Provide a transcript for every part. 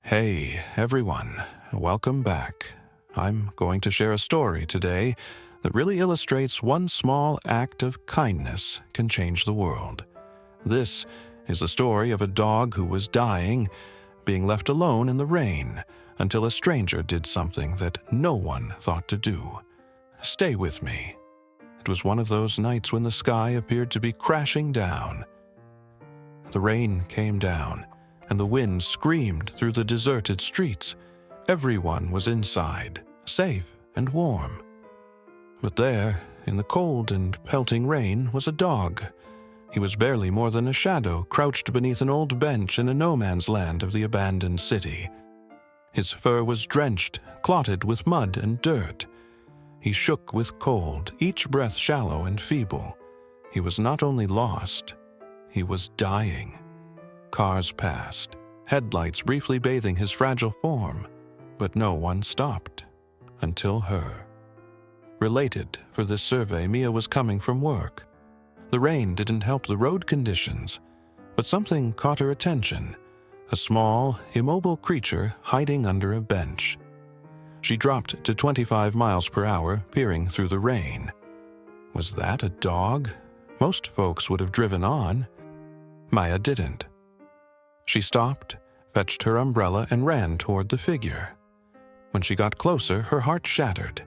Hey, everyone. Welcome back. I'm going to share a story today that really illustrates one small act of kindness can change the world. This is the story of a dog who was dying, being left alone in the rain until a stranger did something that no one thought to do. Stay with me. It was one of those nights when the sky appeared to be crashing down. The rain came down, and the wind screamed through the deserted streets. Everyone was inside, safe and warm. But there, in the cold and pelting rain, was a dog. He was barely more than a shadow, crouched beneath an old bench in a no-man's land of the abandoned city. His fur was drenched, clotted with mud and dirt. He shook with cold, each breath shallow and feeble. He was not only lost, he was dying. Cars passed, headlights briefly bathing his fragile form, but no one stopped. Until her. Related for this survey, Mia was coming from work. The rain didn't help the road conditions, but something caught her attention. A small, immobile creature hiding under a bench. She dropped to 25 miles per hour, peering through the rain. Was that a dog? Most folks would have driven on. Maya didn't. She stopped, fetched her umbrella, and ran toward the figure. When she got closer, her heart shattered.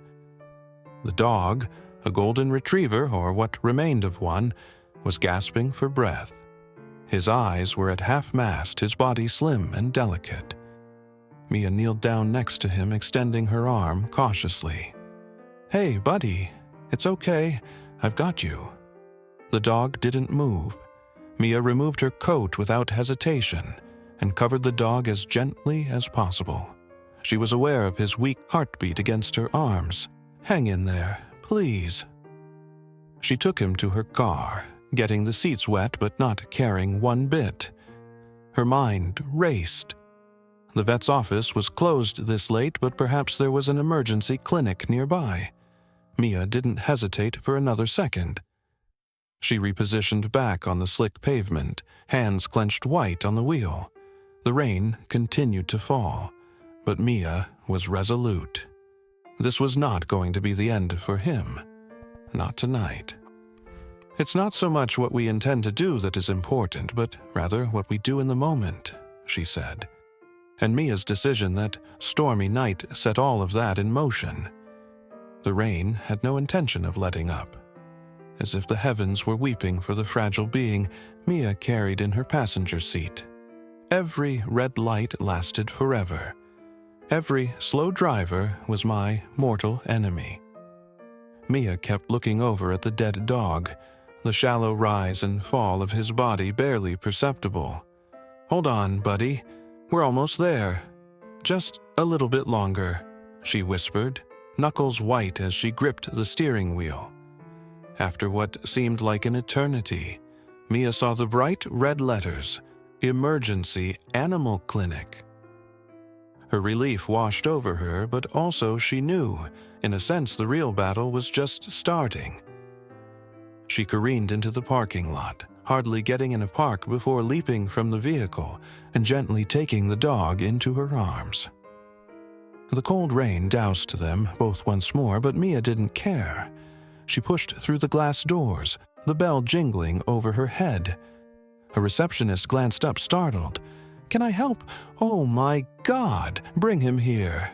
The dog, a golden retriever or what remained of one, was gasping for breath. His eyes were at half-mast, his body slim and delicate. Mia kneeled down next to him, extending her arm cautiously. "Hey, buddy, it's okay. I've got you." The dog didn't move. Mia removed her coat without hesitation and covered the dog as gently as possible. She was aware of his weak heartbeat against her arms. "Hang in there, please." She took him to her car, getting the seats wet but not caring one bit. Her mind raced. The vet's office was closed this late, but perhaps there was an emergency clinic nearby. Mia didn't hesitate for another second. She repositioned back on the slick pavement, hands clenched white on the wheel. The rain continued to fall, but Mia was resolute. This was not going to be the end for him. Not tonight. "It's not so much what we intend to do that is important, but rather what we do in the moment," she said. And Mia's decision that stormy night set all of that in motion. The rain had no intention of letting up. As if the heavens were weeping for the fragile being Mia carried in her passenger seat. Every red light lasted forever. Every slow driver was my mortal enemy. Mia kept looking over at the dead dog, the shallow rise and fall of his body barely perceptible. "Hold on, buddy. We're almost there. Just a little bit longer," she whispered, knuckles white as she gripped the steering wheel. After what seemed like an eternity, Mia saw the bright red letters, "Emergency Animal Clinic." Her relief washed over her, but also she knew, in a sense, the real battle was just starting. She careened into the parking lot, hardly getting in a park before leaping from the vehicle and gently taking the dog into her arms. The cold rain doused them both once more, but Mia didn't care. She pushed through the glass doors, the bell jingling over her head. A receptionist glanced up, startled. "Can I help? Oh my God, bring him here."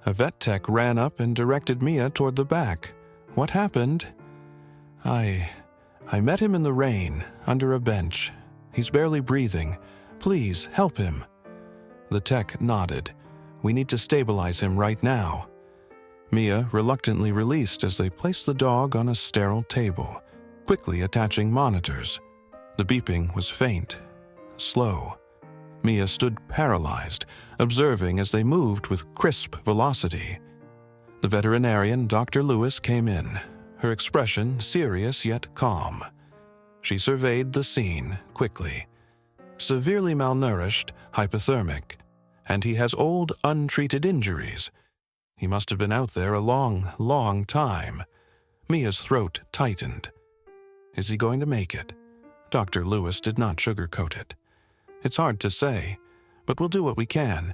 A vet tech ran up and directed Mia toward the back. "What happened?" I met him in the rain, under a bench. He's barely breathing. Please, help him." The tech nodded. "We need to stabilize him right now." Mia reluctantly released as they placed the dog on a sterile table, quickly attaching monitors. The beeping was faint, slow. Mia stood paralyzed, observing as they moved with crisp velocity. The veterinarian, Dr. Lewis, came in, her expression serious yet calm. She surveyed the scene quickly. "Severely malnourished, hypothermic, and he has old, untreated injuries. He must have been out there a long, long time." Mia's throat tightened. "Is he going to make it?" Dr. Lewis did not sugarcoat it. "It's hard to say. but we'll do what we can.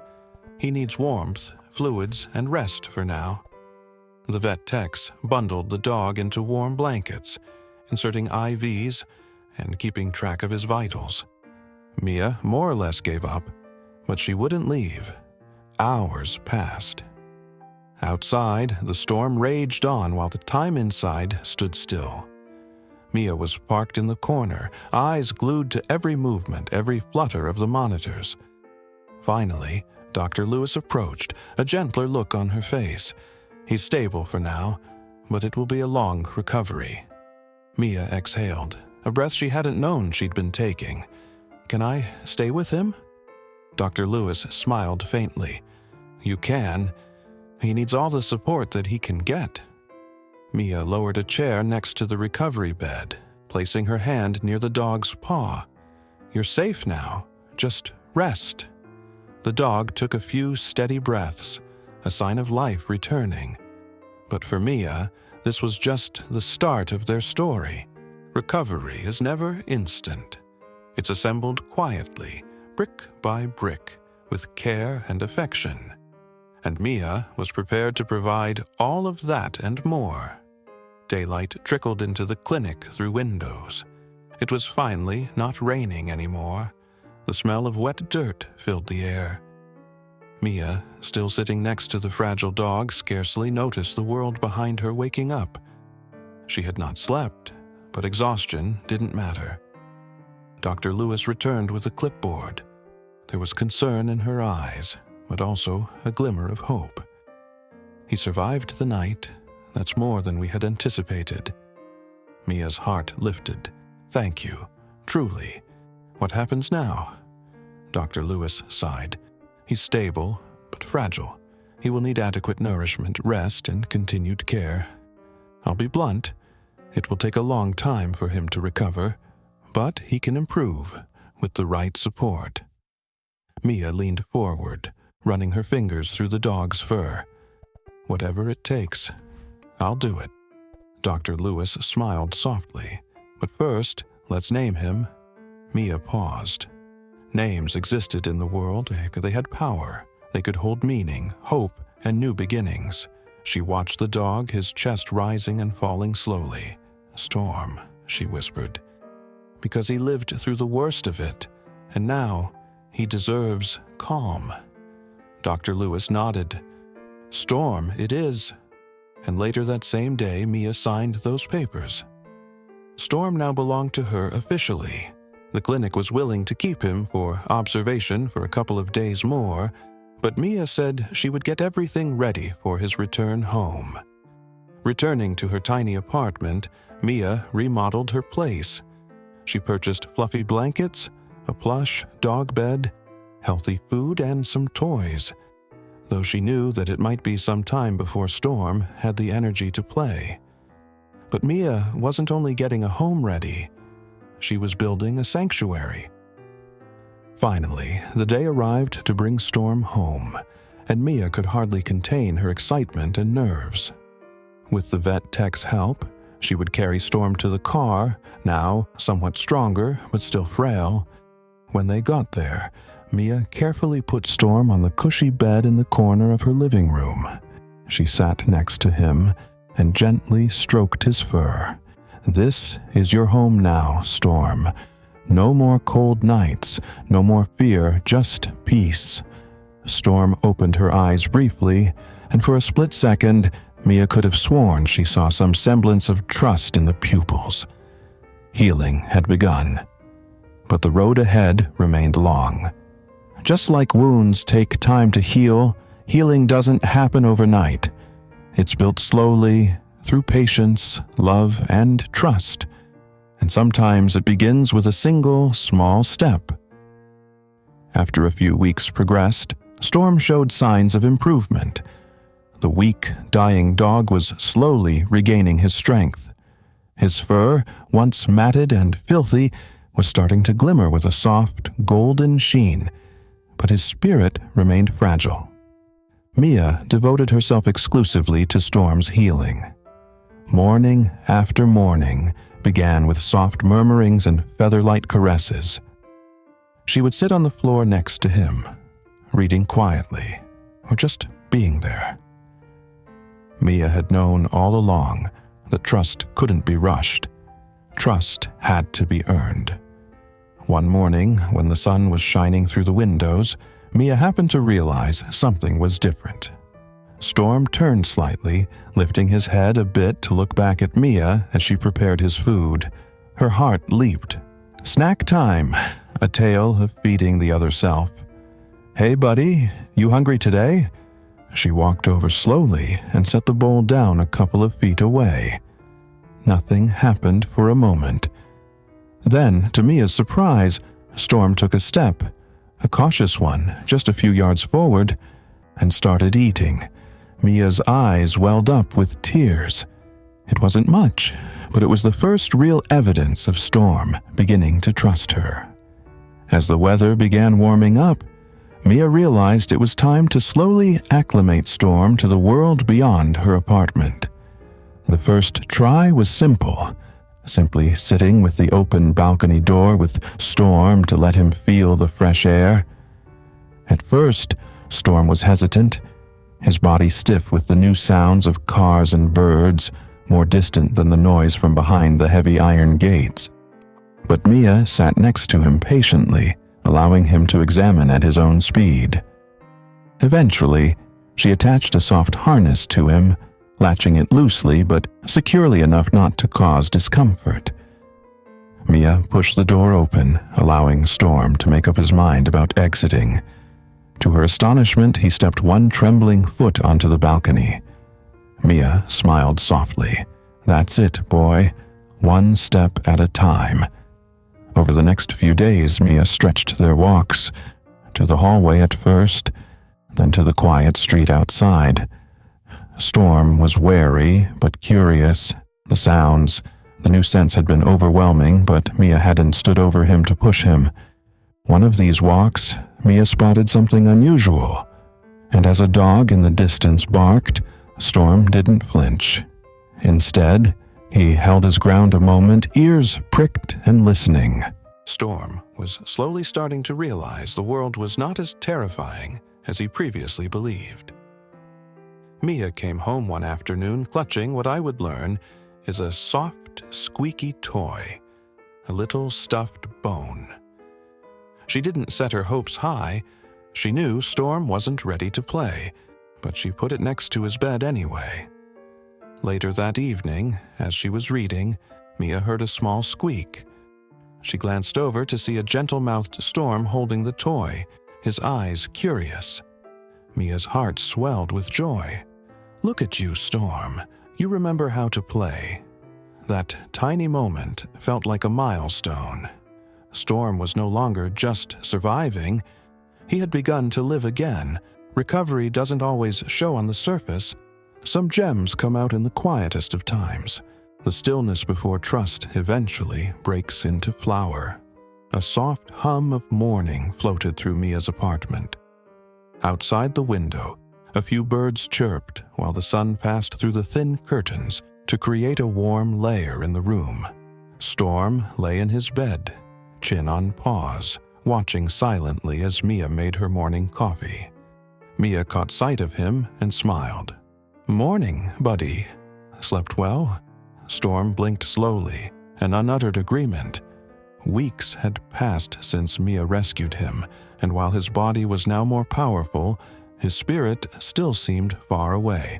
He needs warmth, fluids, and rest for now." The vet techs bundled the dog into warm blankets, inserting IVs and keeping track of his vitals. Mia more or less gave up, but she wouldn't leave. Hours passed. Outside, the storm raged on while the time inside stood still. Mia was parked in the corner, eyes glued to every movement, every flutter of the monitors. Finally, Dr. Lewis approached, a gentler look on her face. "He's stable for now, but it will be a long recovery." Mia exhaled, a breath she hadn't known she'd been taking. "Can I stay with him?" Dr. Lewis smiled faintly. "You can. He needs all the support that he can get." Mia lowered a chair next to the recovery bed, placing her hand near the dog's paw. "You're safe now. Just rest." The dog took a few steady breaths, a sign of life returning. But for Mia, this was just the start of their story. Recovery is never instant. It's assembled quietly, brick by brick, with care and affection. And Mia was prepared to provide all of that and more. Daylight trickled into the clinic through windows. It was finally not raining anymore. The smell of wet dirt filled the air. Mia, still sitting next to the fragile dog, scarcely noticed the world behind her waking up. She had not slept, but exhaustion didn't matter. Dr. Lewis returned with a clipboard. There was concern in her eyes, but also a glimmer of hope. "He survived the night. That's more than we had anticipated." Mia's heart lifted. "Thank you, truly. What happens now?" Dr. Lewis sighed. "He's stable, but fragile. He will need adequate nourishment, rest, and continued care. I'll be blunt. It will take a long time for him to recover, but he can improve with the right support." Mia leaned forward, running her fingers through the dog's fur. "Whatever it takes, I'll do it." Dr. Lewis smiled softly. "But first, let's name him." Mia paused. Names existed in the world. They had power. They could hold meaning, hope, and new beginnings. She watched the dog, his chest rising and falling slowly. "Storm," she whispered. "Because he lived through the worst of it, and now he deserves calm." Dr. Lewis nodded. "Storm, it is." And later that same day, Mia signed those papers. Storm now belonged to her officially. The clinic was willing to keep him for observation for a couple of days more, but Mia said she would get everything ready for his return home. Returning to her tiny apartment, Mia remodeled her place. She purchased fluffy blankets, a plush dog bed, healthy food, and some toys, though she knew that it might be some time before Storm had the energy to play. But Mia wasn't only getting a home ready, she was building a sanctuary. Finally, the day arrived to bring Storm home, and Mia could hardly contain her excitement and nerves. With the vet tech's help, she would carry Storm to the car, now somewhat stronger but still frail. When they got there, Mia carefully put Storm on the cushy bed in the corner of her living room. She sat next to him and gently stroked his fur. "This is your home now, Storm. No more cold nights, no more fear, just peace." Storm opened her eyes briefly, and for a split second, Mia could have sworn she saw some semblance of trust in the pupils. Healing had begun, but the road ahead remained long. Just like wounds take time to heal, healing doesn't happen overnight. It's built slowly, through patience, love, and trust. And sometimes it begins with a single, small step. After a few weeks progressed, Storm showed signs of improvement. The weak, dying dog was slowly regaining his strength. His fur, once matted and filthy, was starting to glimmer with a soft, golden sheen, but his spirit remained fragile. Mia devoted herself exclusively to Storm's healing. Morning after morning began with soft murmurings and feather-light caresses. She would sit on the floor next to him, reading quietly, or just being there. Mia had known all along that trust couldn't be rushed. Trust had to be earned. One morning, when the sun was shining through the windows, Mia happened to realize something was different. Storm turned slightly, lifting his head a bit to look back at Mia as she prepared his food. Her heart leaped. Snack time, a tale of feeding the other self. "Hey, buddy, you hungry today?" She walked over slowly and set the bowl down a couple of feet away. Nothing happened for a moment. Then, to Mia's surprise, Storm took a step, a cautious one, just a few yards forward, and started eating. Mia's eyes welled up with tears. It wasn't much, but it was the first real evidence of Storm beginning to trust her. As the weather began warming up, Mia realized it was time to slowly acclimate Storm to the world beyond her apartment. The first try was simple, simply sitting with the open balcony door with Storm to let him feel the fresh air. At first, Storm was hesitant, his body stiff with the new sounds of cars and birds, more distant than the noise from behind the heavy iron gates. But Mia sat next to him patiently, allowing him to examine at his own speed. Eventually, she attached a soft harness to him, latching it loosely but securely enough not to cause discomfort. Mia pushed the door open, allowing Storm to make up his mind about exiting. To her astonishment, he stepped one trembling foot onto the balcony. Mia smiled softly. "That's it, boy. One step at a time." Over the next few days, Mia stretched their walks, to the hallway at first, then to the quiet street outside. Storm was wary but curious. The sounds, the new scents had been overwhelming, but Mia hadn't stood over him to push him. One of these walks, Mia spotted something unusual, and as a dog in the distance barked, Storm didn't flinch. Instead, he held his ground a moment, ears pricked and listening. Storm was slowly starting to realize the world was not as terrifying as he previously believed. Mia came home one afternoon clutching what I would learn is a soft, squeaky toy, a little stuffed bone. She didn't set her hopes high. She knew Storm wasn't ready to play, but she put it next to his bed anyway. Later that evening, as she was reading, Mia heard a small squeak. She glanced over to see a gentle-mouthed Storm holding the toy, his eyes curious. Mia's heart swelled with joy. "Look at you, Storm. You remember how to play." That tiny moment felt like a milestone. Storm was no longer just surviving. He had begun to live again. Recovery doesn't always show on the surface. Some gems come out in the quietest of times. The stillness before trust eventually breaks into flower. A soft hum of morning floated through Mia's apartment. Outside the window, a few birds chirped while the sun passed through the thin curtains to create a warm layer in the room. Storm lay in his bed, chin on paws, watching silently as Mia made her morning coffee. Mia caught sight of him and smiled. "Morning, buddy. Slept well?" Storm blinked slowly, an unuttered agreement. Weeks had passed since Mia rescued him, and while his body was now more powerful, his spirit still seemed far away.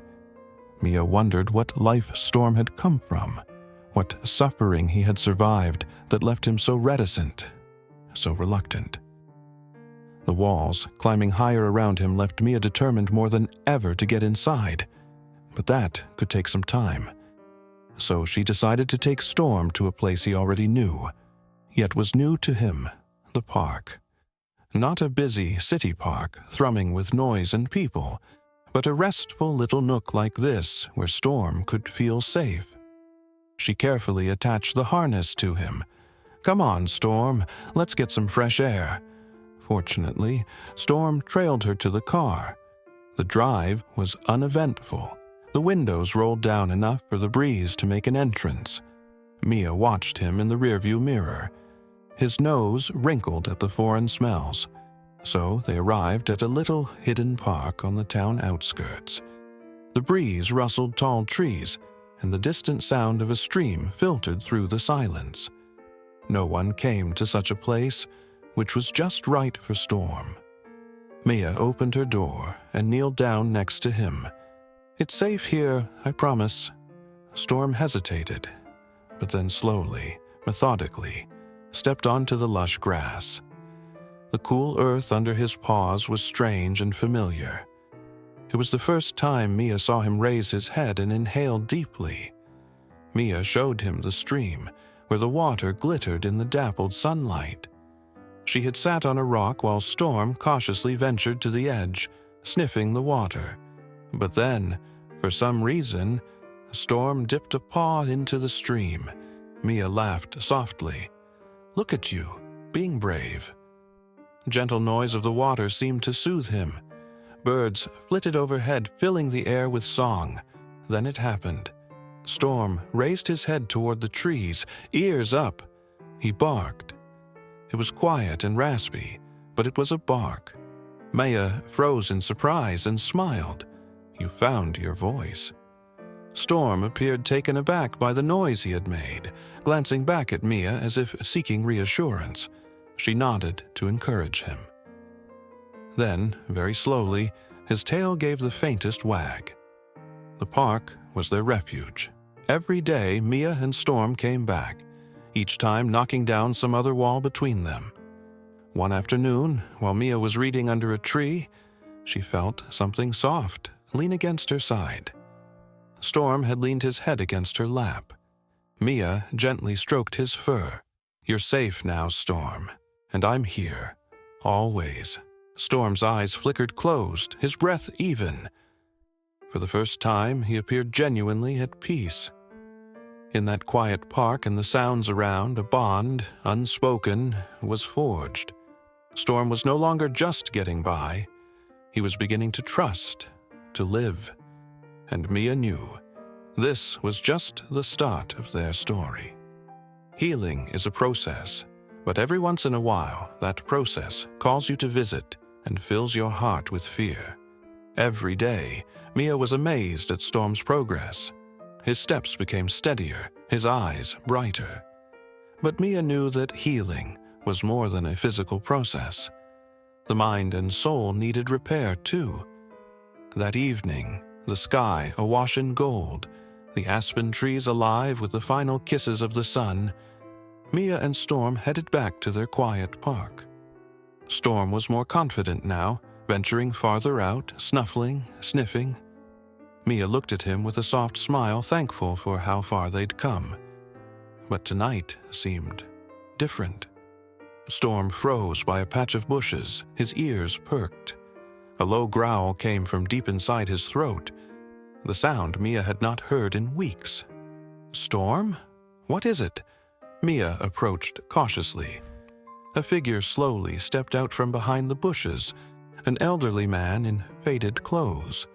Mia wondered what life Storm had come from, what suffering he had survived that left him so reticent, so reluctant. The walls, climbing higher around him, left Mia determined more than ever to get inside. But that could take some time. So she decided to take Storm to a place he already knew, yet was new to him, the park. Not a busy city park, thrumming with noise and people, but a restful little nook like this where Storm could feel safe. She carefully attached the harness to him. "Come on, Storm, let's get some fresh air." Fortunately, Storm trailed her to the car. The drive was uneventful. The windows rolled down enough for the breeze to make an entrance. Mia watched him in the rearview mirror. His nose wrinkled at the foreign smells. So they arrived at a little hidden park on the town outskirts. The breeze rustled tall trees, and the distant sound of a stream filtered through the silence. No one came to such a place, which was just right for Storm. Mia opened her door and kneeled down next to him. "It's safe here, I promise." Storm hesitated, but then slowly, methodically, stepped onto the lush grass. The cool earth under his paws was strange and familiar. It was the first time Mia saw him raise his head and inhale deeply. Mia showed him the stream, where the water glittered in the dappled sunlight. She had sat on a rock while Storm cautiously ventured to the edge, sniffing the water. But then, for some reason, Storm dipped a paw into the stream. Mia laughed softly. "Look at you, being brave." Gentle noise of the water seemed to soothe him. Birds flitted overhead, filling the air with song. Then it happened. Storm raised his head toward the trees, ears up. He barked. It was quiet and raspy, but it was a bark. Mia froze in surprise and smiled. "You found your voice." Storm appeared taken aback by the noise he had made, glancing back at Mia as if seeking reassurance. She nodded to encourage him. Then, very slowly, his tail gave the faintest wag. The park was their refuge. Every day, Mia and Storm came back, each time knocking down some other wall between them. One afternoon, while Mia was reading under a tree, she felt something soft lean against her side. Storm had leaned his head against her lap. Mia gently stroked his fur. "You're safe now, Storm, and I'm here, always." Storm's eyes flickered closed, his breath even. For the first time, he appeared genuinely at peace. In that quiet park and the sounds around, a bond, unspoken, was forged. Storm was no longer just getting by. He was beginning to trust, to live. And Mia knew this was just the start of their story. Healing is a process, but every once in a while, that process calls you to visit and fills your heart with fear. Every day, Mia was amazed at Storm's progress. His steps became steadier, his eyes brighter. But Mia knew that healing was more than a physical process. The mind and soul needed repair too. That evening, the sky awash in gold, the aspen trees alive with the final kisses of the sun, Mia and Storm headed back to their quiet park. Storm was more confident now, venturing farther out, snuffling, sniffing. Mia looked at him with a soft smile, thankful for how far they'd come. But tonight seemed different. Storm froze by a patch of bushes, his ears perked. A low growl came from deep inside his throat, the sound Mia had not heard in weeks. "Storm? What is it?" Mia approached cautiously. A figure slowly stepped out from behind the bushes, an elderly man in faded clothes.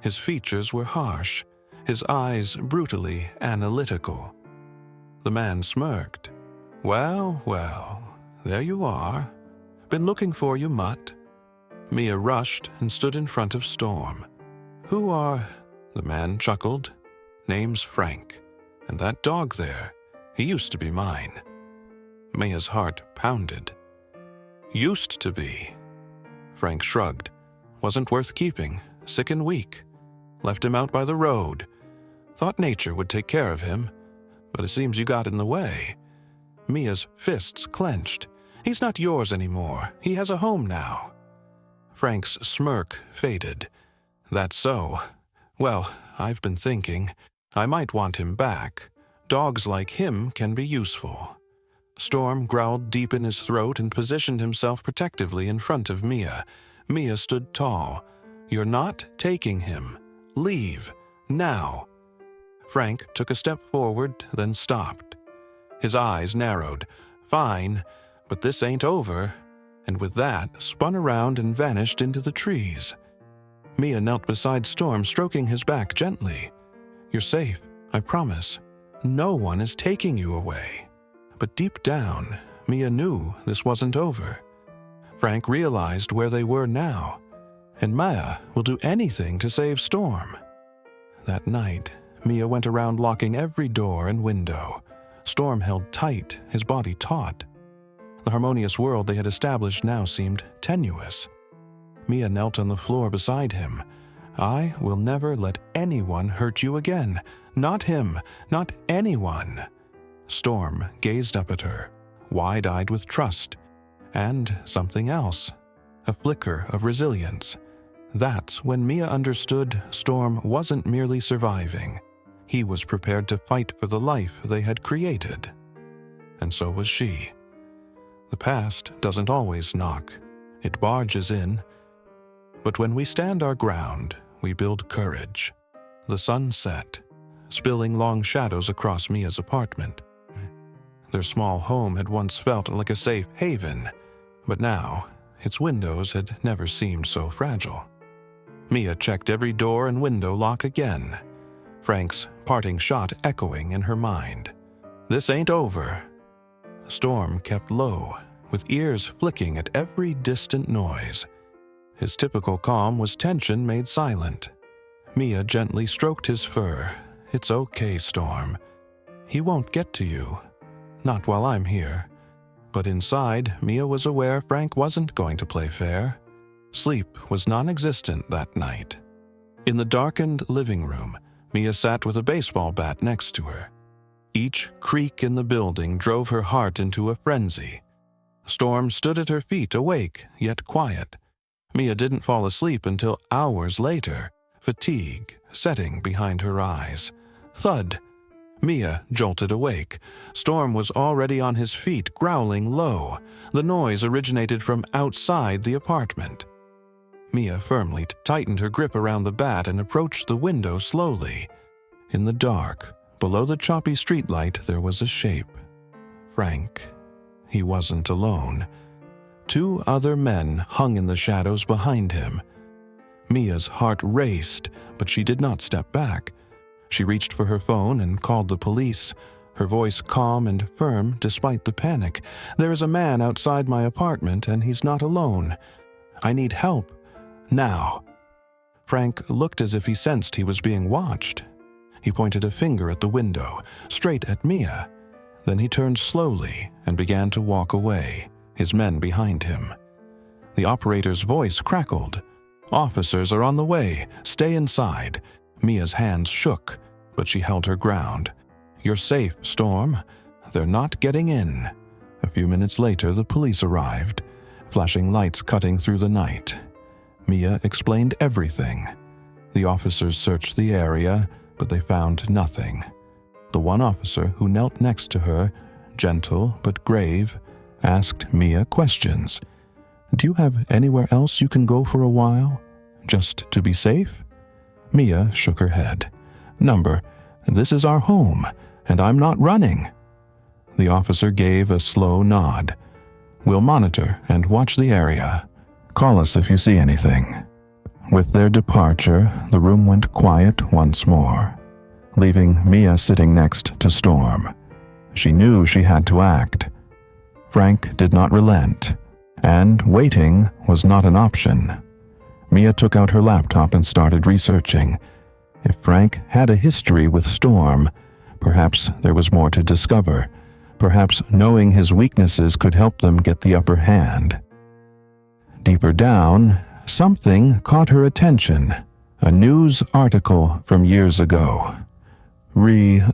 His features were harsh, his eyes brutally analytical. The man smirked. "Well, well, there you are. Been looking for you, mutt." Mia rushed and stood in front of Storm. "Who are—" The man chuckled. "Name's Frank. And that dog there, he used to be mine." Mia's heart pounded. "Used to be." Frank shrugged. "Wasn't worth keeping, sick and weak. Left him out by the road. Thought nature would take care of him, but it seems you got in the way." Mia's fists clenched. "He's not yours anymore. He has a home now." Frank's smirk faded. "That's so. Well, I've been thinking. I might want him back. Dogs like him can be useful." Storm growled deep in his throat and positioned himself protectively in front of Mia. Mia stood tall. "You're not taking him. Leave. Now." Frank took a step forward, then stopped. His eyes narrowed. "Fine, but this ain't over." And with that, spun around and vanished into the trees. Mia knelt beside Storm, stroking his back gently. "You're safe, I promise. No one is taking you away." But deep down, Mia knew this wasn't over. Frank realized where they were now, and Mia will do anything to save Storm. That night, Mia went around locking every door and window. Storm held tight, his body taut. The harmonious world they had established now seemed tenuous. Mia knelt on the floor beside him. "I will never let anyone hurt you again. Not him, not anyone." Storm gazed up at her, wide-eyed with trust, and something else, a flicker of resilience. That's when Mia understood Storm wasn't merely surviving. He was prepared to fight for the life they had created. And so was she. The past doesn't always knock. It barges in. But when we stand our ground, we build courage. The sun set, spilling long shadows across Mia's apartment. Their small home had once felt like a safe haven, but now its windows had never seemed so fragile. Mia checked every door and window lock again, Frank's parting shot echoing in her mind. "This ain't over." Storm kept low, with ears flicking at every distant noise. His typical calm was tension made silent. Mia gently stroked his fur. "It's okay, Storm. He won't get to you. Not while I'm here." But inside, Mia was aware Frank wasn't going to play fair. Sleep was non-existent that night. In the darkened living room, Mia sat with a baseball bat next to her. Each creak in the building drove her heart into a frenzy. Storm stood at her feet, awake yet quiet. Mia didn't fall asleep until hours later, fatigue setting behind her eyes. Thud! Mia jolted awake. Storm was already on his feet, growling low. The noise originated from outside the apartment. Mia firmly tightened her grip around the bat and approached the window slowly. In the dark, below the choppy streetlight, there was a shape. Frank. He wasn't alone. 2 other men hung in the shadows behind him. Mia's heart raced, but she did not step back. She reached for her phone and called the police, her voice calm and firm despite the panic. "There is a man outside my apartment and he's not alone. I need help. Now." Frank looked as if he sensed he was being watched. He pointed a finger at the window, straight at Mia. Then he turned slowly and began to walk away, his men behind him. The operator's voice crackled. "Officers are on the way. Stay inside." Mia's hands shook, but she held her ground. "You're safe, Storm. They're not getting in." A few minutes later, the police arrived, flashing lights cutting through the night. Mia explained everything. The officers searched the area, but they found nothing. The one officer who knelt next to her, gentle but grave, asked Mia questions. "Do you have anywhere else you can go for a while, just to be safe?" Mia shook her head. "Number, this is our home, and I'm not running." The officer gave a slow nod. "We'll monitor and watch the area. Call us if you see anything." With their departure, the room went quiet once more, leaving Mia sitting next to Storm. She knew she had to act. Frank did not relent, and waiting was not an option. Mia took out her laptop and started researching. If Frank had a history with Storm, perhaps there was more to discover. Perhaps knowing his weaknesses could help them get the upper hand. Deeper down, something caught her attention. A news article from years ago.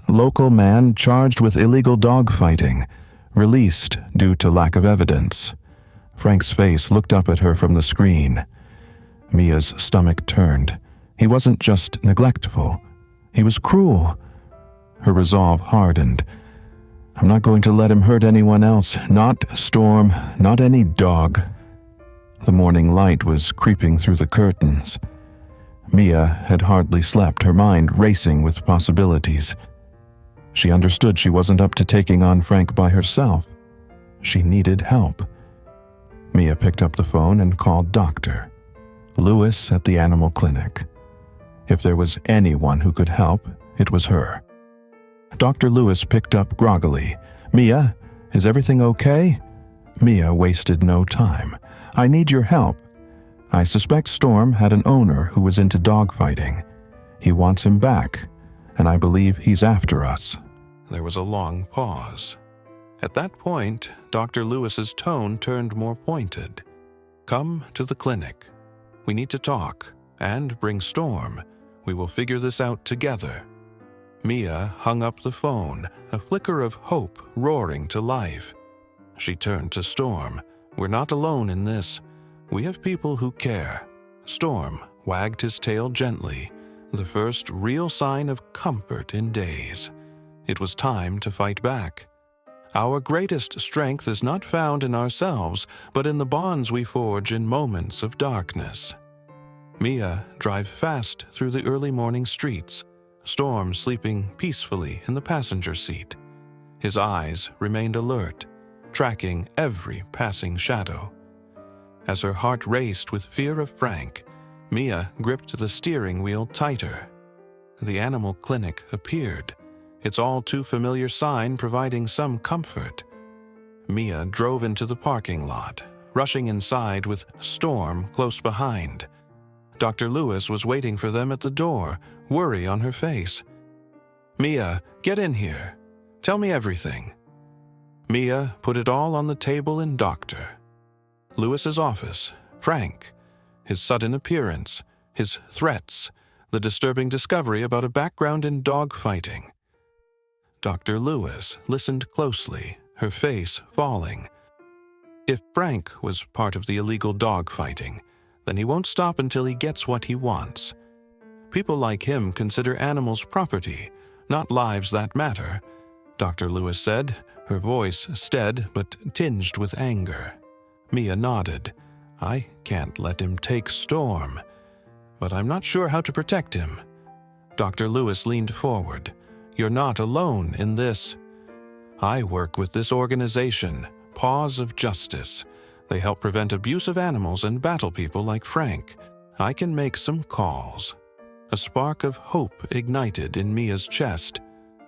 Local man charged with illegal dogfighting, released due to lack of evidence. Frank's face looked up at her from the screen. Mia's stomach turned. He wasn't just neglectful. He was cruel. Her resolve hardened. "I'm not going to let him hurt anyone else. Not Storm, not any dog." The morning light was creeping through the curtains. Mia had hardly slept, her mind racing with possibilities. She understood she wasn't up to taking on Frank by herself. She needed help. Mia picked up the phone and called Dr. Lewis at the animal clinic. If there was anyone who could help, it was her. Dr. Lewis picked up groggily. "Mia, is everything okay?" Mia wasted no time. I need your help. I suspect Storm had an owner who was into dogfighting. He wants him back, and I believe he's after us." There was a long pause. At that point, Dr. Lewis's tone turned more pointed. "Come to the clinic. We need to talk, and bring Storm. We will figure this out together." Mia hung up the phone, a flicker of hope roaring to life. She turned to Storm. "We're not alone in this. We have people who care." Storm wagged his tail gently, the first real sign of comfort in days. It was time to fight back. Our greatest strength is not found in ourselves, but in the bonds we forge in moments of darkness. Mia drove fast through the early morning streets, Storm sleeping peacefully in the passenger seat. His eyes remained alert, tracking every passing shadow. As her heart raced with fear of Frank, Mia gripped the steering wheel tighter. The animal clinic appeared, its all-too-familiar sign providing some comfort. Mia drove into the parking lot, rushing inside with Storm close behind. Dr. Lewis was waiting for them at the door, worry on her face. "Mia, get in here. Tell me everything." Mia put it all on the table in Dr. Lewis's office. Frank, his sudden appearance, his threats, the disturbing discovery about a background in dogfighting. Dr. Lewis listened closely, her face falling. If Frank was part of the illegal dogfighting, then he won't stop until he gets what he wants. People like him consider animals property, not lives that matter, Dr. Lewis said, her voice steady but tinged with anger. Mia nodded. "I can't let him take Storm, but I'm not sure how to protect him." Dr. Lewis leaned forward. "You're not alone in this. I work with this organization, Paws of Justice. They help prevent abuse of animals and battle people like Frank. I can make some calls." A spark of hope ignited in Mia's chest.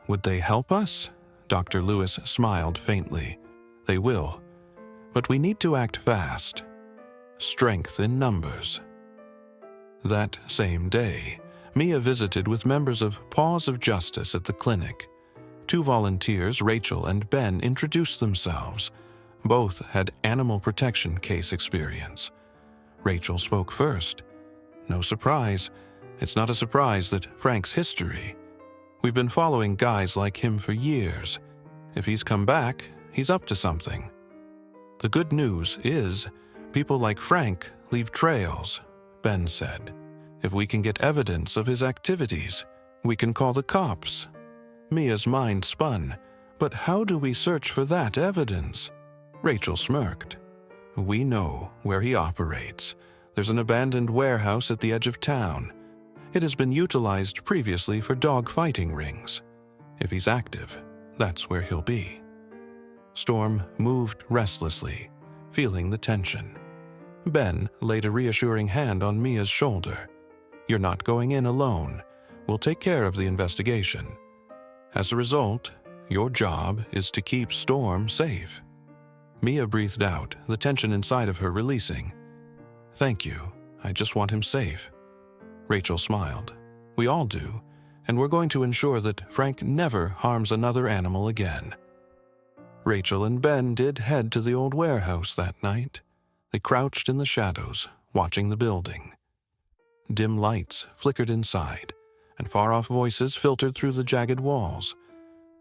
"Would they help us?" Dr. Lewis smiled faintly. "They will. But we need to act fast. Strength in numbers." That same day, Mia visited with members of Paws of Justice at the clinic. Two volunteers, Rachel and Ben, introduced themselves. Both had animal protection case experience. Rachel spoke first. "No surprise. It's not a surprise that Frank's history. We've been following guys like him for years. If he's come back, he's up to something. The good news is, people like Frank leave trails," Ben said. "If we can get evidence of his activities, we can call the cops." Mia's mind spun. "But how do we search for that evidence?" Rachel smirked. "We know where he operates. There's an abandoned warehouse at the edge of town. It has been utilized previously for dog fighting rings. If he's active, that's where he'll be." Storm moved restlessly, feeling the tension. Ben laid a reassuring hand on Mia's shoulder. "You're not going in alone. We'll take care of the investigation. As a result, your job is to keep Storm safe." Mia breathed out, the tension inside of her releasing. "Thank you. I just want him safe." Rachel smiled. "We all do, and we're going to ensure that Frank never harms another animal again." Rachel and Ben did head to the old warehouse that night. They crouched in the shadows, watching the building. Dim lights flickered inside, and far-off voices filtered through the jagged walls.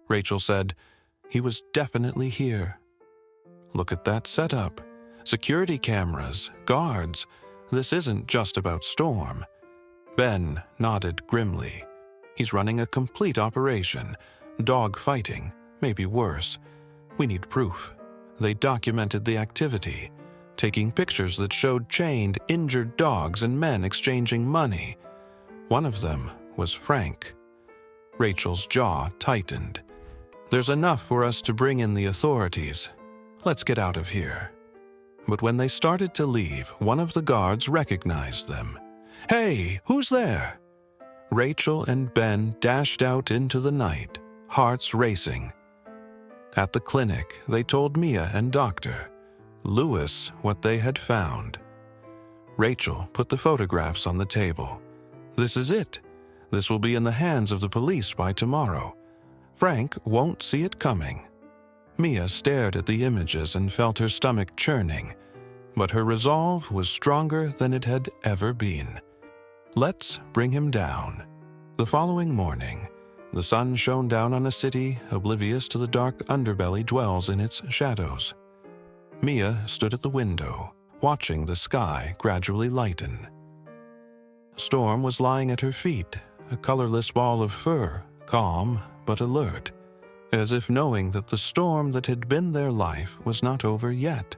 Rachel said, "He was definitely here. Look at that setup. Security cameras, guards. This isn't just about Storm." Ben nodded grimly. "He's running a complete operation. Dog fighting, maybe worse. We need proof." They documented the activity, taking pictures that showed chained, injured dogs and men exchanging money. One of them was Frank. Rachel's jaw tightened. "There's enough for us to bring in the authorities. Let's get out of here." But when they started to leave, one of the guards recognized them. "Hey, who's there?" Rachel and Ben dashed out into the night, hearts racing. At the clinic, they told Mia and Doctor, Lewis what they had found. Rachel put the photographs on the table. This is it. This will be in the hands of the police by tomorrow. Frank won't see it coming. Mia stared at the images and felt her stomach churning, but her resolve was stronger than it had ever been. Let's bring him down. The following morning, the sun shone down on a city oblivious to the dark underbelly dwells in its shadows. Mia stood at the window, watching the sky gradually lighten. Storm was lying at her feet, a colorless ball of fur, calm but alert, as if knowing that the storm that had been their life was not over yet.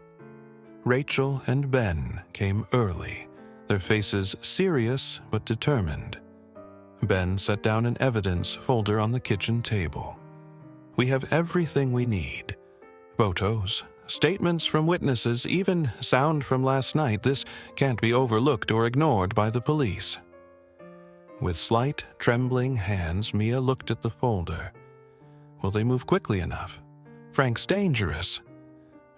Rachel and Ben came early, their faces serious but determined. Ben set down an evidence folder on the kitchen table. We have everything we need. Photos, statements from witnesses, even sound from last night. This can't be overlooked or ignored by the police. With slight, trembling hands, Mia looked at the folder. Will they move quickly enough? Frank's dangerous.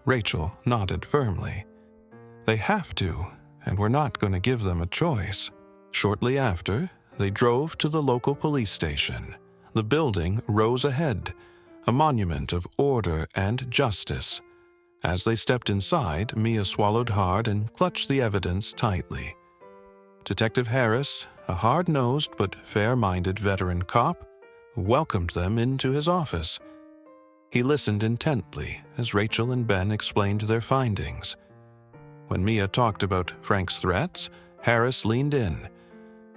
Rachel nodded firmly. They have to, and we're not going to give them a choice. Shortly after, they drove to the local police station. The building rose ahead, a monument of order and justice. As they stepped inside, Mia swallowed hard and clutched the evidence tightly. Detective Harris, a hard-nosed but fair-minded veteran cop, welcomed them into his office. He listened intently as Rachel and Ben explained their findings. When Mia talked about Frank's threats, Harris leaned in.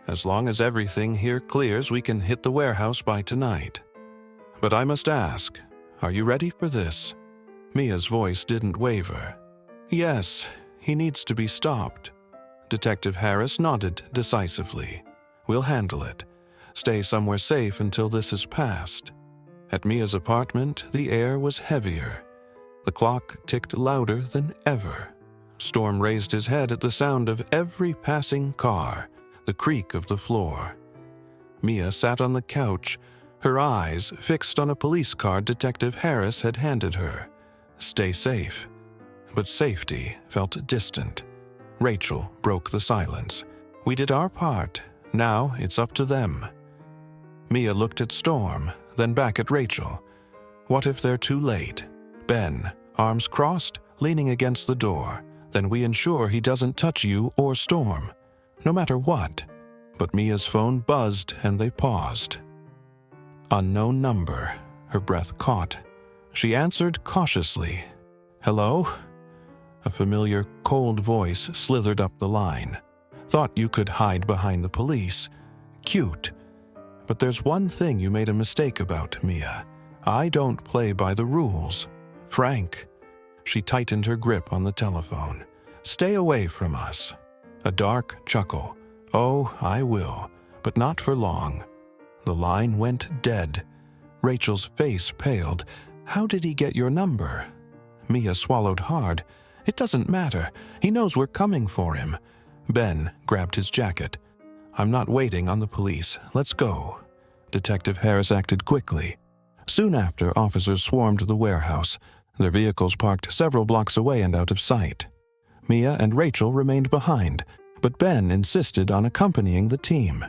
As long as everything here clears, we can hit the warehouse by tonight. But I must ask, are you ready for this? Mia's voice didn't waver. Yes, he needs to be stopped. Detective Harris nodded decisively. We'll handle it. Stay somewhere safe until this is passed. At Mia's apartment, the air was heavier. The clock ticked louder than ever. Storm raised his head at the sound of every passing car, the creak of the floor. Mia sat on the couch, her eyes fixed on a police card Detective Harris had handed her. Stay safe. But safety felt distant. Rachel broke the silence. We did our part. Now it's up to them. Mia looked at Storm, then back at Rachel. What if they're too late? Ben, arms crossed, leaning against the door. Then we ensure he doesn't touch you or Storm, no matter what. But Mia's phone buzzed and they paused. Unknown number. Her breath caught. She answered cautiously. Hello? A familiar, cold voice slithered up the line. Thought you could hide behind the police. Cute. But there's one thing you made a mistake about, Mia. I don't play by the rules. Frank. She tightened her grip on the telephone. Stay away from us. A dark chuckle. Oh, I will, but not for long. The line went dead. Rachel's face paled. How did he get your number? Mia swallowed hard. It doesn't matter. He knows we're coming for him. Ben grabbed his jacket. I'm not waiting on the police. Let's go. Detective Harris acted quickly. Soon after, officers swarmed the warehouse, their vehicles parked several blocks away and out of sight. Mia and Rachel remained behind, but Ben insisted on accompanying the team.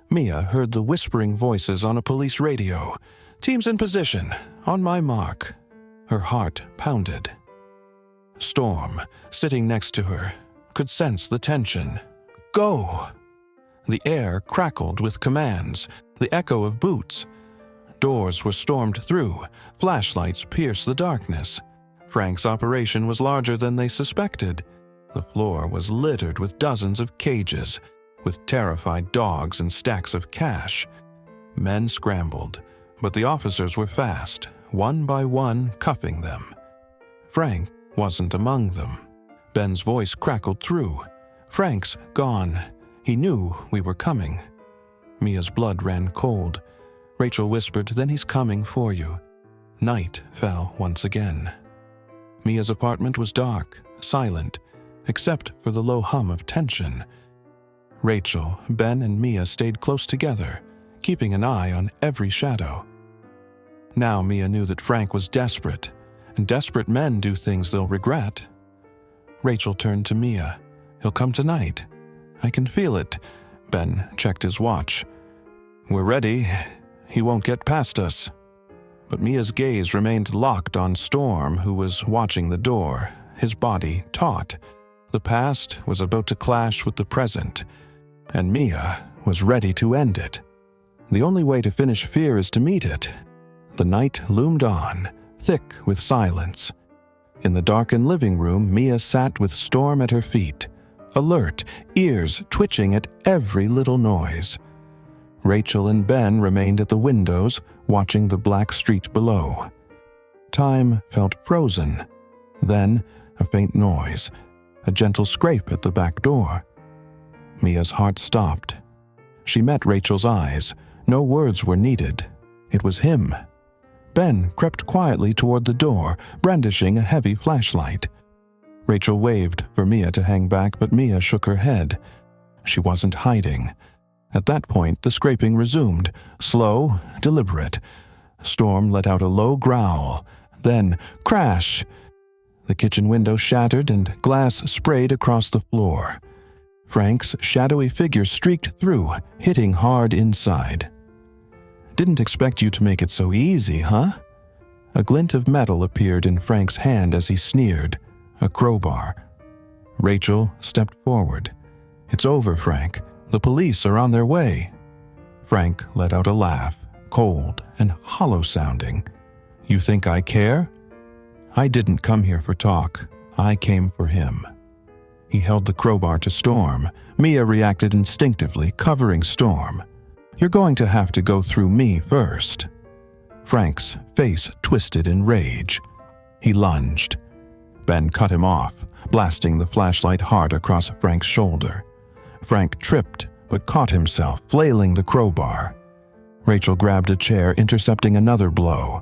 Mia heard the whispering voices on a police radio. Teams in position. On my mark. Her heart pounded. Storm, sitting next to her, could sense the tension. Go! The air crackled with commands, the echo of boots. Doors were stormed through, flashlights pierced the darkness. Frank's operation was larger than they suspected. The floor was littered with dozens of cages, with terrified dogs and stacks of cash. Men scrambled, but the officers were fast, one by one cuffing them. Frank wasn't among them. Ben's voice crackled through. Frank's gone. He knew we were coming. Mia's blood ran cold. Rachel whispered, then he's coming for you. Night fell once again. Mia's apartment was dark, silent, except for the low hum of tension. Rachel, Ben, and Mia stayed close together, keeping an eye on every shadow. Now Mia knew that Frank was desperate, and desperate men do things they'll regret. Rachel turned to Mia. "He'll come tonight. I can feel it." Ben checked his watch. "We're ready. He won't get past us." But Mia's gaze remained locked on Storm, who was watching the door, his body taut. The past was about to clash with the present, and Mia was ready to end it. The only way to finish fear is to meet it. The night loomed on, thick with silence. In the darkened living room, Mia sat with Storm at her feet, alert, ears twitching at every little noise. Rachel and Ben remained at the windows, watching the black street below. Time felt frozen. Then, a faint noise, a gentle scrape at the back door. Mia's heart stopped. She met Rachel's eyes. No words were needed. It was him. Ben crept quietly toward the door, brandishing a heavy flashlight. Rachel waved for Mia to hang back, but Mia shook her head. She wasn't hiding. At that point, the scraping resumed, slow, deliberate. Storm let out a low growl. Then, crash! The kitchen window shattered and glass sprayed across the floor. Frank's shadowy figure streaked through, hitting hard inside. "Didn't expect you to make it so easy, huh?" A glint of metal appeared in Frank's hand as he sneered, a crowbar. Rachel stepped forward. "It's over, Frank. The police are on their way." Frank let out a laugh, cold and hollow-sounding. "You think I care? I didn't come here for talk. I came for him." He held the crowbar to Storm. Mia reacted instinctively, covering Storm. "You're going to have to go through me first." Frank's face twisted in rage. He lunged. Ben cut him off, blasting the flashlight hard across Frank's shoulder. Frank tripped, but caught himself, flailing the crowbar. Rachel grabbed a chair, intercepting another blow.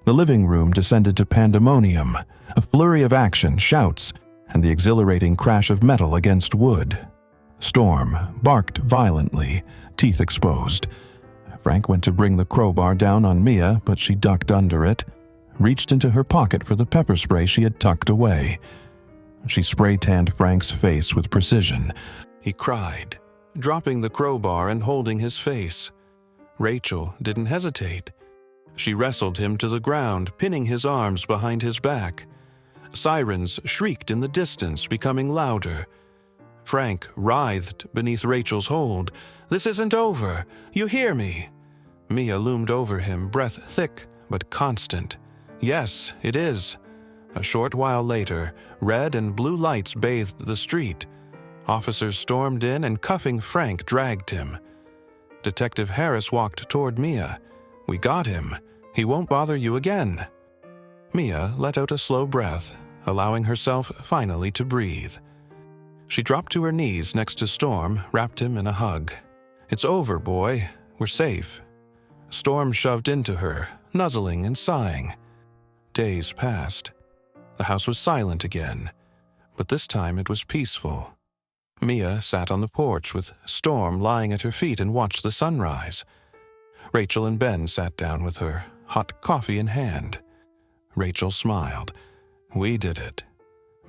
The living room descended to pandemonium, a flurry of action, shouts, and the exhilarating crash of metal against wood. Storm barked violently, teeth exposed. Frank went to bring the crowbar down on Mia, but she ducked under it, reached into her pocket for the pepper spray she had tucked away. She spray-tanned Frank's face with precision. He cried, dropping the crowbar and holding his face. Rachel didn't hesitate. She wrestled him to the ground, pinning his arms behind his back. Sirens shrieked in the distance, becoming louder. Frank writhed beneath Rachel's hold. "This isn't over. You hear me?" Mia loomed over him, breath thick but constant. "Yes, it is." A short while later, red and blue lights bathed the street. Officers stormed in and, cuffing Frank, dragged him. Detective Harris walked toward Mia. "We got him. He won't bother you again." Mia let out a slow breath, allowing herself finally to breathe. She dropped to her knees next to Storm, wrapped him in a hug. "It's over, boy. We're safe." Storm shoved into her, nuzzling and sighing. Days passed. The house was silent again, but this time it was peaceful. Mia sat on the porch with Storm lying at her feet and watched the sunrise. Rachel and Ben sat down with her, hot coffee in hand. Rachel smiled. "We did it."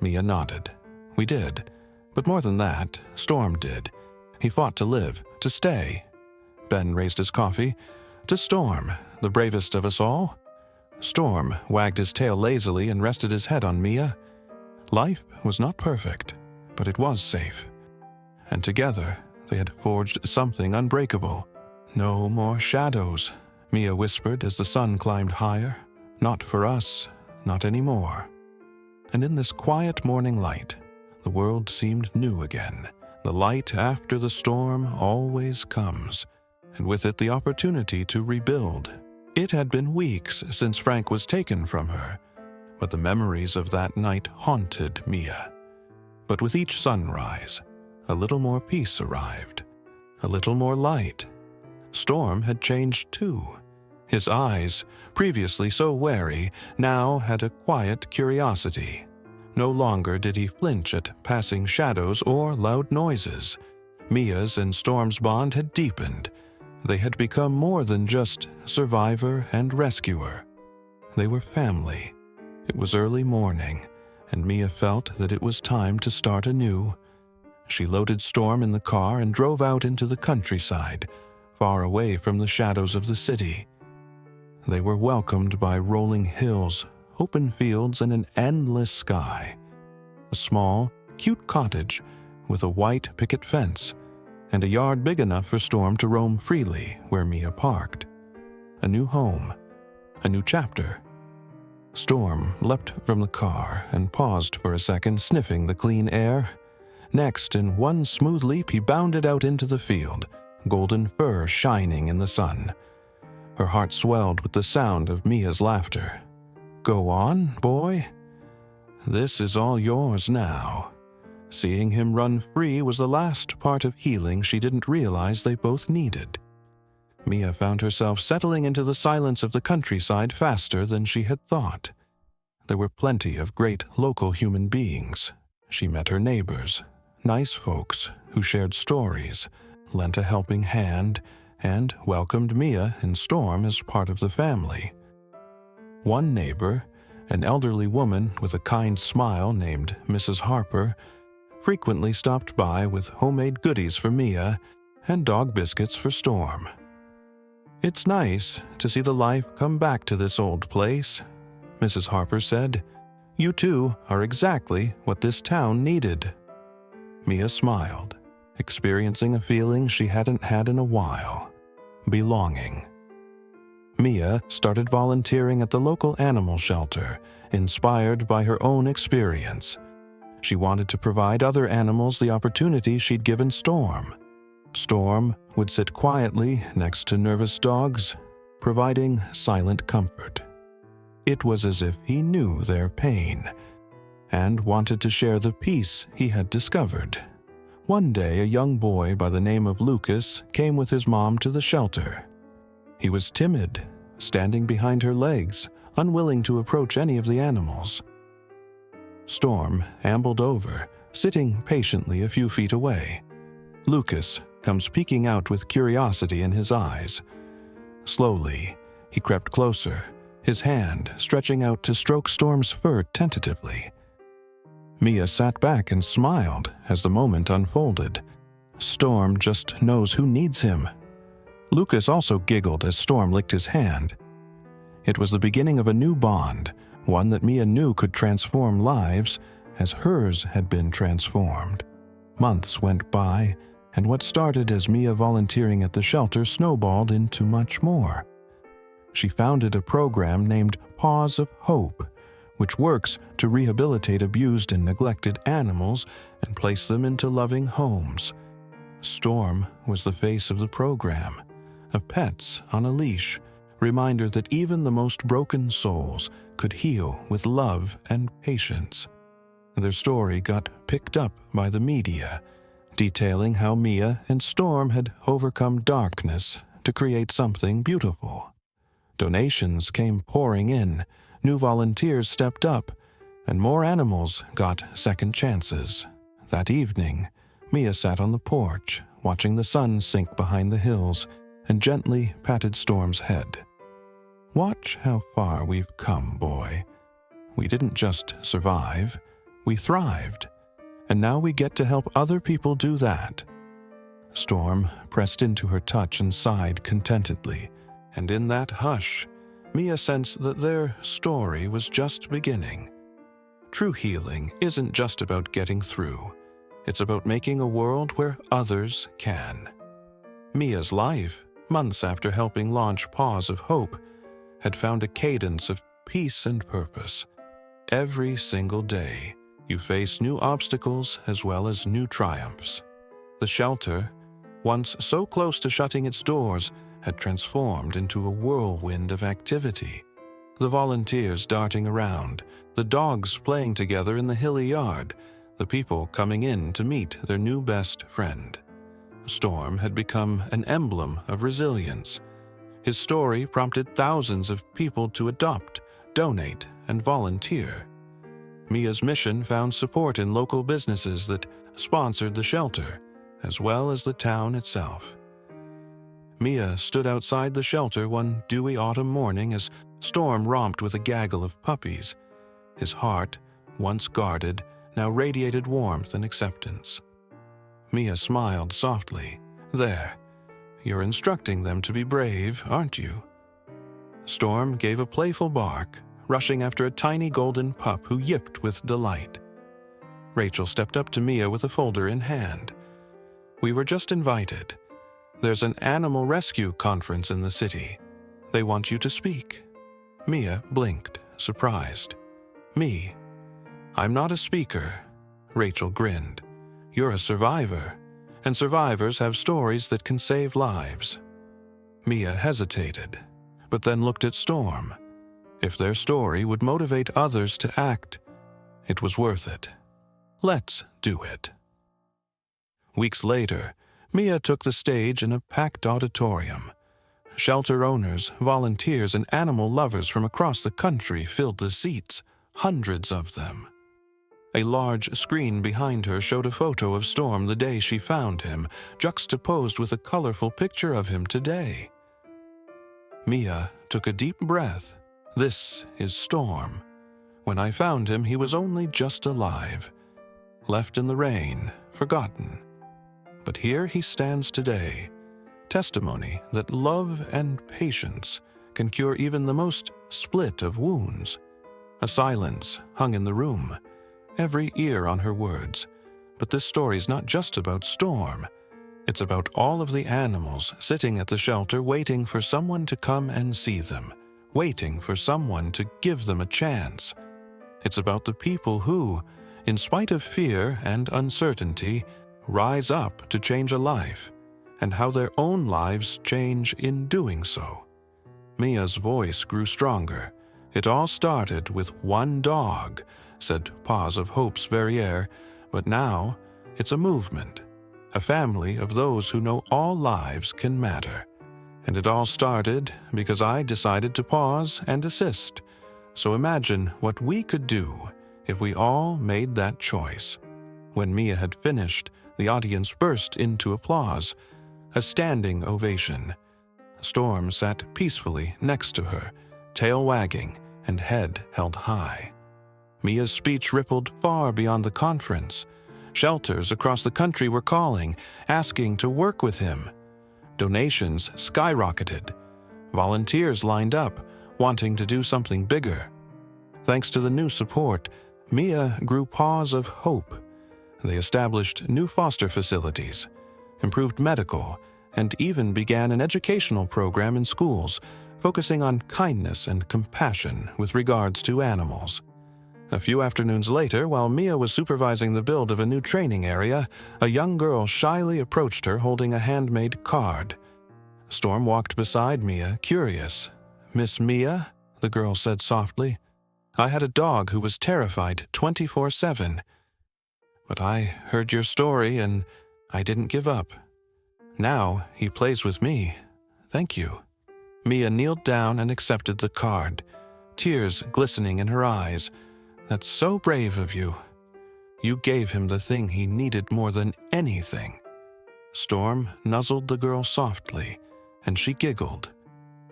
Mia nodded. "We did. But more than that, Storm did. He fought to live, to stay." Ben raised his coffee. "To Storm, the bravest of us all." Storm wagged his tail lazily and rested his head on Mia. Life was not perfect, but it was safe. And together, they had forged something unbreakable. "No more shadows," Mia whispered as the sun climbed higher. "Not for us, not anymore." And in this quiet morning light, the world seemed new again. The light after the storm always comes, and with it the opportunity to rebuild. It had been weeks since Frank was taken from her, but the memories of that night haunted Mia. But with each sunrise, a little more peace arrived, a little more light. Storm had changed too. His eyes, previously so wary, now had a quiet curiosity. No longer did he flinch at passing shadows or loud noises. Mia's and Storm's bond had deepened. They had become more than just survivor and rescuer. They were family. It was early morning. and Mia felt that it was time to start anew. She loaded Storm in the car and drove out into the countryside, far away from the shadows of the city. They were welcomed by rolling hills, open fields, and an endless sky. A small, cute cottage with a white picket fence and a yard big enough for Storm to roam freely where Mia parked. A new home, a new chapter. Storm leapt from the car and paused for a second, sniffing the clean air. Next, in one smooth leap, he bounded out into the field, golden fur shining in the sun. Her heart swelled with the sound of Mia's laughter. "Go on, boy. This is all yours now." Seeing him run free was the last part of healing she didn't realize they both needed. Mia found herself settling into the silence of the countryside faster than she had thought. There were plenty of great local human beings. She met her neighbors, nice folks who shared stories, lent a helping hand, and welcomed Mia and Storm as part of the family. One neighbor, an elderly woman with a kind smile named Mrs. Harper, frequently stopped by with homemade goodies for Mia and dog biscuits for Storm. "It's nice to see the life come back to this old place," Mrs. Harper said. "You two are exactly what this town needed." Mia smiled, experiencing a feeling she hadn't had in a while: belonging. Mia started volunteering at the local animal shelter, inspired by her own experience. She wanted to provide other animals the opportunity she'd given Storm. Storm would sit quietly next to nervous dogs, providing silent comfort. It was as if he knew their pain and wanted to share the peace he had discovered. One day, a young boy by the name of Lucas came with his mom to the shelter. He was timid, standing behind her legs, unwilling to approach any of the animals. Storm ambled over, sitting patiently a few feet away. Lucas comes peeking out with curiosity in his eyes. Slowly, he crept closer, his hand stretching out to stroke Storm's fur tentatively. Mia sat back and smiled as the moment unfolded. Storm just knows who needs him. Lucas also giggled as Storm licked his hand. It was the beginning of a new bond, one that Mia knew could transform lives as hers had been transformed. Months went by, and what started as Mia volunteering at the shelter snowballed into much more. She founded a program named Paws of Hope, which works to rehabilitate abused and neglected animals and place them into loving homes. Storm was the face of the program, a pets on a leash, reminder that even the most broken souls could heal with love and patience. Their story got picked up by the media, detailing how Mia and Storm had overcome darkness to create something beautiful. Donations came pouring in, new volunteers stepped up, and more animals got second chances. That evening, Mia sat on the porch, watching the sun sink behind the hills, and gently patted Storm's head. "Watch how far we've come, boy. We didn't just survive, we thrived, and now we get to help other people do that." Storm pressed into her touch and sighed contentedly, and in that hush, Mia sensed that their story was just beginning. True healing isn't just about getting through. It's about making a world where others can. Mia's life, months after helping launch Paws of Hope, had found a cadence of peace and purpose. Every single day, you face new obstacles as well as new triumphs. The shelter, once so close to shutting its doors, had transformed into a whirlwind of activity. The volunteers darting around, the dogs playing together in the hilly yard, the people coming in to meet their new best friend. Storm had become an emblem of resilience. His story prompted thousands of people to adopt, donate, and volunteer. Mia's mission found support in local businesses that sponsored the shelter, as well as the town itself. Mia stood outside the shelter one dewy autumn morning as Storm romped with a gaggle of puppies. His heart once guarded, now radiated warmth and acceptance. Mia smiled softly. There, you're instructing them to be brave, aren't you? Storm gave a playful bark, rushing after a tiny golden pup who yipped with delight. Rachel stepped up to Mia with a folder in hand. We were just invited. There's an animal rescue conference in the city. They want you to speak. Mia blinked, surprised. Me? I'm not a speaker. Rachel grinned. You're a survivor, and survivors have stories that can save lives. Mia hesitated, but then looked at Storm. If their story would motivate others to act, it was worth it. Let's do it. Weeks later, Mia took the stage in a packed auditorium. Shelter owners, volunteers, and animal lovers from across the country filled the seats, hundreds of them. A large screen behind her showed a photo of Storm the day she found him, juxtaposed with a colorful picture of him today. Mia took a deep breath. This is Storm. When I found him, he was only just alive, left in the rain, forgotten. But here he stands today, testimony that love and patience can cure even the most split of wounds. A silence hung in the room, every ear on her words. But this story's not just about Storm. It's about all of the animals sitting at the shelter waiting for someone to come and see them, waiting for someone to give them a chance. It's about the people who, in spite of fear and uncertainty, rise up to change a life, and how their own lives change in doing so. Mia's voice grew stronger. It all started with one dog, said Paws of Hope's Verrier, but now it's a movement, a family of those who know all lives can matter. And it all started because I decided to pause and assist. So imagine what we could do if we all made that choice. When Mia had finished, the audience burst into applause, a standing ovation. Storm sat peacefully next to her, tail wagging and head held high. Mia's speech rippled far beyond the conference. Shelters across the country were calling, asking to work with him. Donations skyrocketed. Volunteers lined up, wanting to do something bigger. Thanks to the new support, Mia grew Paws of Hope. They established new foster facilities, improved medical, and even began an educational program in schools, focusing on kindness and compassion with regards to animals. A few afternoons later, while Mia was supervising the build of a new training area, a young girl shyly approached her holding a handmade card. Storm walked beside Mia, curious. "Miss Mia?" the girl said softly. "I had a dog who was terrified 24/7. But I heard your story and I didn't give up. Now he plays with me. Thank you." Mia kneeled down and accepted the card, tears glistening in her eyes. "That's so brave of you. You gave him the thing he needed more than anything." Storm nuzzled the girl softly, and she giggled.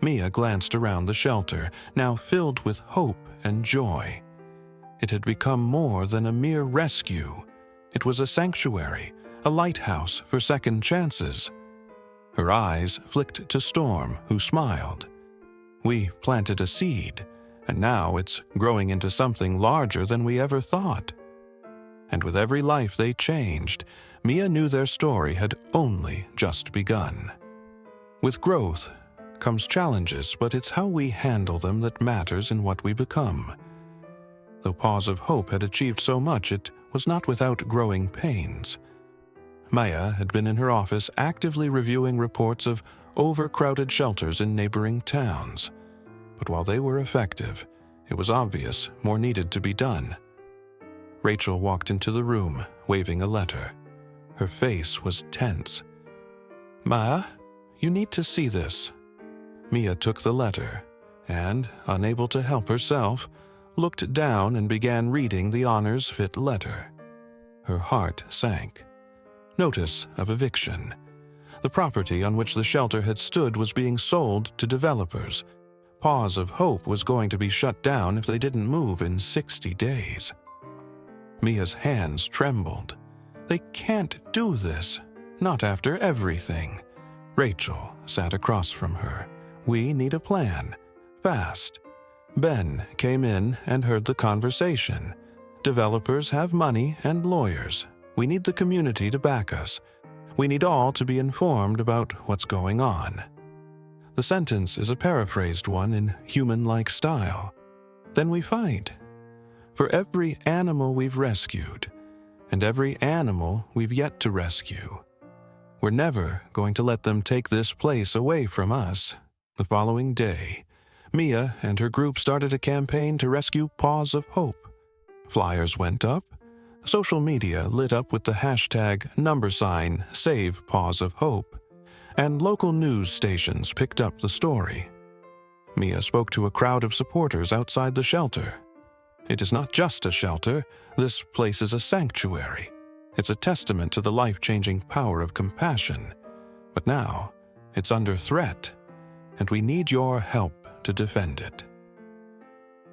Mia glanced around the shelter, now filled with hope and joy. It had become more than a mere rescue. It was a sanctuary, a lighthouse for second chances. Her eyes flicked to Storm, who smiled. "We planted a seed, and now it's growing into something larger than we ever thought." And with every life they changed, Mia knew their story had only just begun. With growth comes challenges, but it's how we handle them that matters in what we become. Though Paws of Hope had achieved so much, it was not without growing pains. Maya had been in her office actively reviewing reports of overcrowded shelters in neighboring towns. But while they were effective, it was obvious more needed to be done. Rachel walked into the room, waving a letter. Her face was tense. "Maya, you need to see this." Mia took the letter and, unable to help herself, looked down and began reading the honors fit letter. Her heart sank. Notice of eviction. The property on which the shelter had stood was being sold to developers. Paws of Hope was going to be shut down if they didn't move in 60 days. Mia's hands trembled. They can't do this. Not after everything. Rachel sat across from her. We need a plan. Fast. Ben came in and heard the conversation. Developers have money and lawyers. We need the community to back us. We need all to be informed about what's going on. The sentence is a paraphrased one in human-like style. Then we fight. For every animal we've rescued, and every animal we've yet to rescue. We're never going to let them take this place away from us. The following day, Mia and her group started a campaign to rescue Paws of Hope. Flyers went up. Social media lit up with the hashtag #Save Paws of Hope, and local news stations picked up the story. Mia spoke to a crowd of supporters outside the shelter. It is not just a shelter, this place is a sanctuary. It's a testament to the life-changing power of compassion. But now, it's under threat, and we need your help to defend it.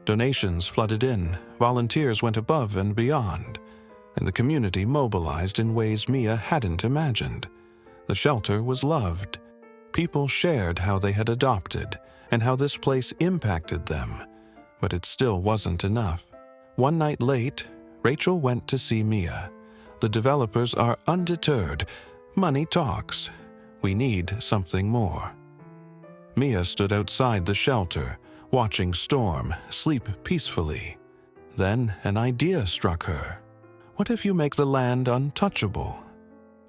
Donations flooded in, volunteers went above and beyond, and the community mobilized in ways Mia hadn't imagined. The shelter was loved. People shared how they had adopted and how this place impacted them. But it still wasn't enough. One night late, Rachel went to see Mia. The developers are undeterred. Money talks. We need something more. Mia stood outside the shelter, watching Storm sleep peacefully. Then an idea struck her. What if you make the land untouchable?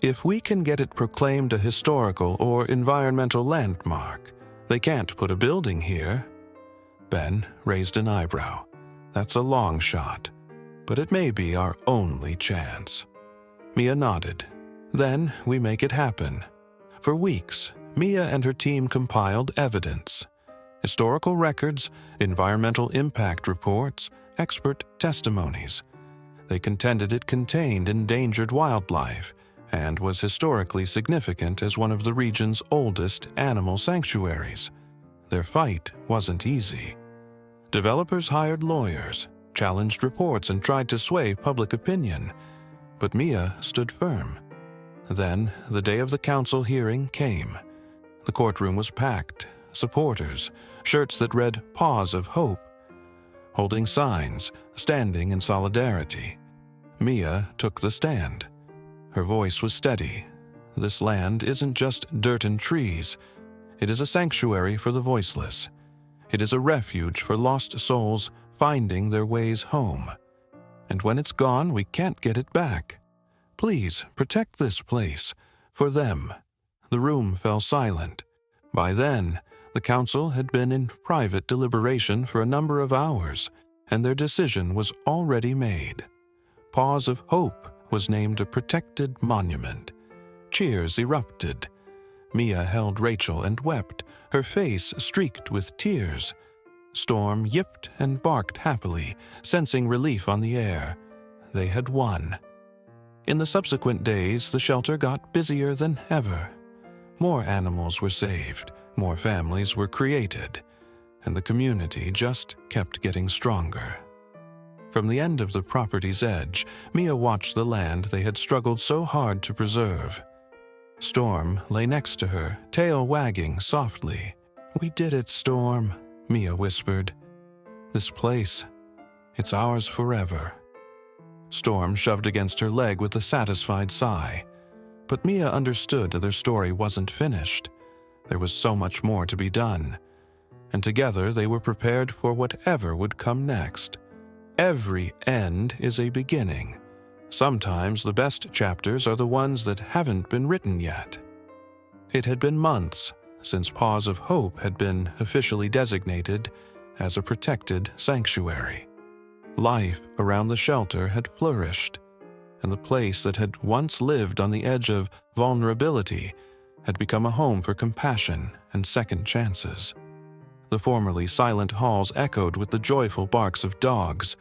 If we can get it proclaimed a historical or environmental landmark, they can't put a building here. Ben raised an eyebrow. That's a long shot, but it may be our only chance. Mia nodded. Then we make it happen. For weeks, Mia and her team compiled evidence. Historical records, environmental impact reports, expert testimonies. They contended it contained endangered wildlife and was historically significant as one of the region's oldest animal sanctuaries. Their fight wasn't easy. Developers hired lawyers, challenged reports, and tried to sway public opinion. But Mia stood firm. Then, the day of the council hearing came. The courtroom was packed. Supporters, shirts that read Paws of Hope, holding signs, standing in solidarity. Mia took the stand. Her voice was steady. This land isn't just dirt and trees. It is a sanctuary for the voiceless. It is a refuge for lost souls finding their ways home. And when it's gone, we can't get it back. Please protect this place. For them. The room fell silent. By then, the council had been in private deliberation for a number of hours, and their decision was already made. Paws of Hope was named a protected monument. Cheers erupted. Mia held Rachel and wept, her face streaked with tears. Storm yipped and barked happily, sensing relief on the air. They had won. In the subsequent days, the shelter got busier than ever. More animals were saved, more families were created, and the community just kept getting stronger. From the end of the property's edge, Mia watched the land they had struggled so hard to preserve. Storm lay next to her, tail wagging softly. "We did it, Storm," Mia whispered. "This place, it's ours forever." Storm shoved against her leg with a satisfied sigh. But Mia understood their story wasn't finished. There was so much more to be done. And together they were prepared for whatever would come next. Every end is a beginning. Sometimes the best chapters are the ones that haven't been written yet. It had been months since Paws of Hope had been officially designated as a protected sanctuary. Life around the shelter had flourished, and the place that had once lived on the edge of vulnerability had become a home for compassion and second chances. The formerly silent halls echoed with the joyful barks of dogs,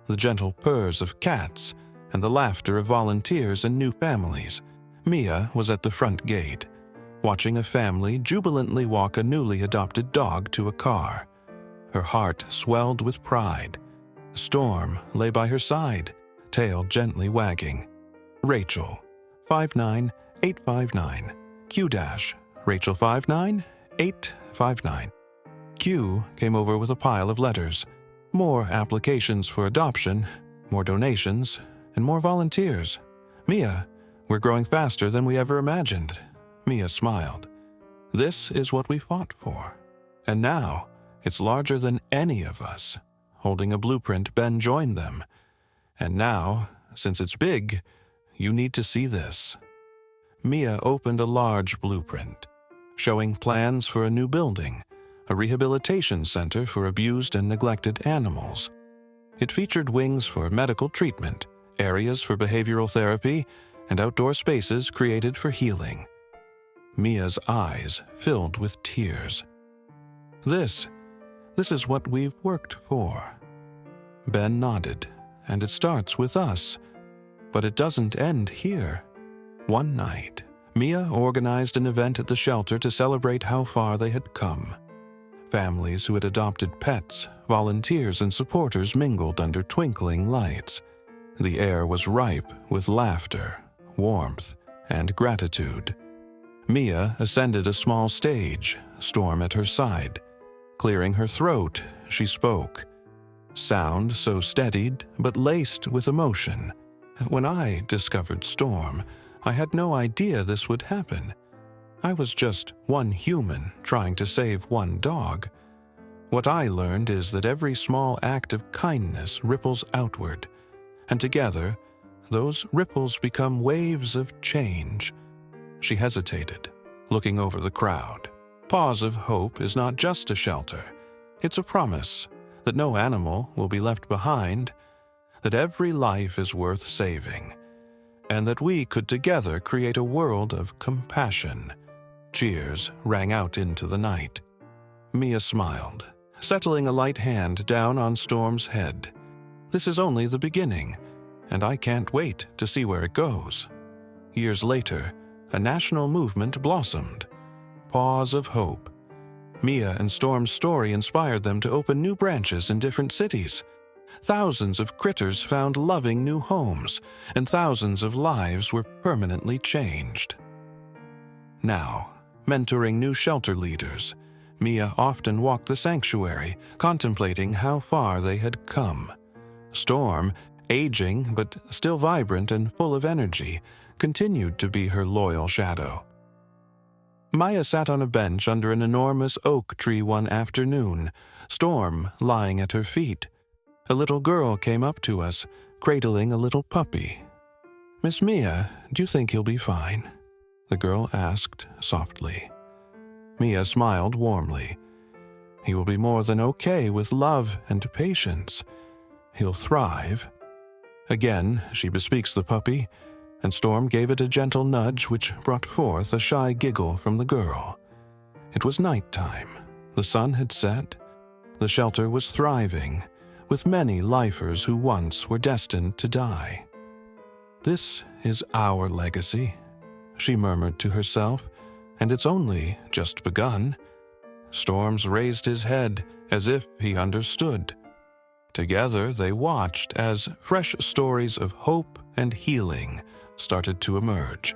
the gentle purrs of cats, and the laughter of volunteers and new families. Mia was at the front gate, watching a family jubilantly walk a newly adopted dog to a car. Her heart swelled with pride. Storm lay by her side, tail gently wagging. Rachel, 59859. Q dash, Rachel 59859. Q came over with a pile of letters. More applications for adoption, more donations, and more volunteers. Mia, we're growing faster than we ever imagined. Mia smiled. This is what we fought for. And now, it's larger than any of us. Holding a blueprint, Ben joined them. And now, since it's big, you need to see this. Mia opened a large blueprint, showing plans for a new building, a rehabilitation center for abused and neglected animals. It featured wings for medical treatment, areas for behavioral therapy, and outdoor spaces created for healing. Mia's eyes filled with tears. This is what we've worked for. Ben nodded, and it starts with us. But it doesn't end here. One night, Mia organized an event at the shelter to celebrate how far they had come. Families who had adopted pets, volunteers, and supporters mingled under twinkling lights. The air was ripe with laughter, warmth, and gratitude. Mia ascended a small stage, Storm at her side. Clearing her throat, she spoke. Sound so steadied but laced with emotion. When I discovered Storm, I had no idea this would happen. I was just one human trying to save one dog. What I learned is that every small act of kindness ripples outward, and together, those ripples become waves of change. She hesitated, looking over the crowd. Paws of Hope is not just a shelter. It's a promise that no animal will be left behind, that every life is worth saving, and that we could together create a world of compassion. Cheers rang out into the night. Mia smiled, settling a light hand down on Storm's head. This is only the beginning, and I can't wait to see where it goes. Years later, a national movement blossomed. Paws of Hope. Mia and Storm's story inspired them to open new branches in different cities. Thousands of critters found loving new homes, and thousands of lives were permanently changed. Now, mentoring new shelter leaders, Mia often walked the sanctuary, contemplating how far they had come. Storm, aging but still vibrant and full of energy, continued to be her loyal shadow. Maya sat on a bench under an enormous oak tree one afternoon, Storm lying at her feet. A little girl came up to us, cradling a little puppy. "Miss Mia, do you think he'll be fine?" the girl asked softly. Mia smiled warmly. "He will be more than okay with love and patience. He'll thrive." Again, she bespeaks the puppy, and Storm gave it a gentle nudge which brought forth a shy giggle from the girl. It was nighttime. The sun had set. The shelter was thriving, with many lifers who once were destined to die. "This is our legacy," she murmured to herself, "and it's only just begun." Storms raised his head as if he understood. Together they watched as fresh stories of hope and healing started to emerge.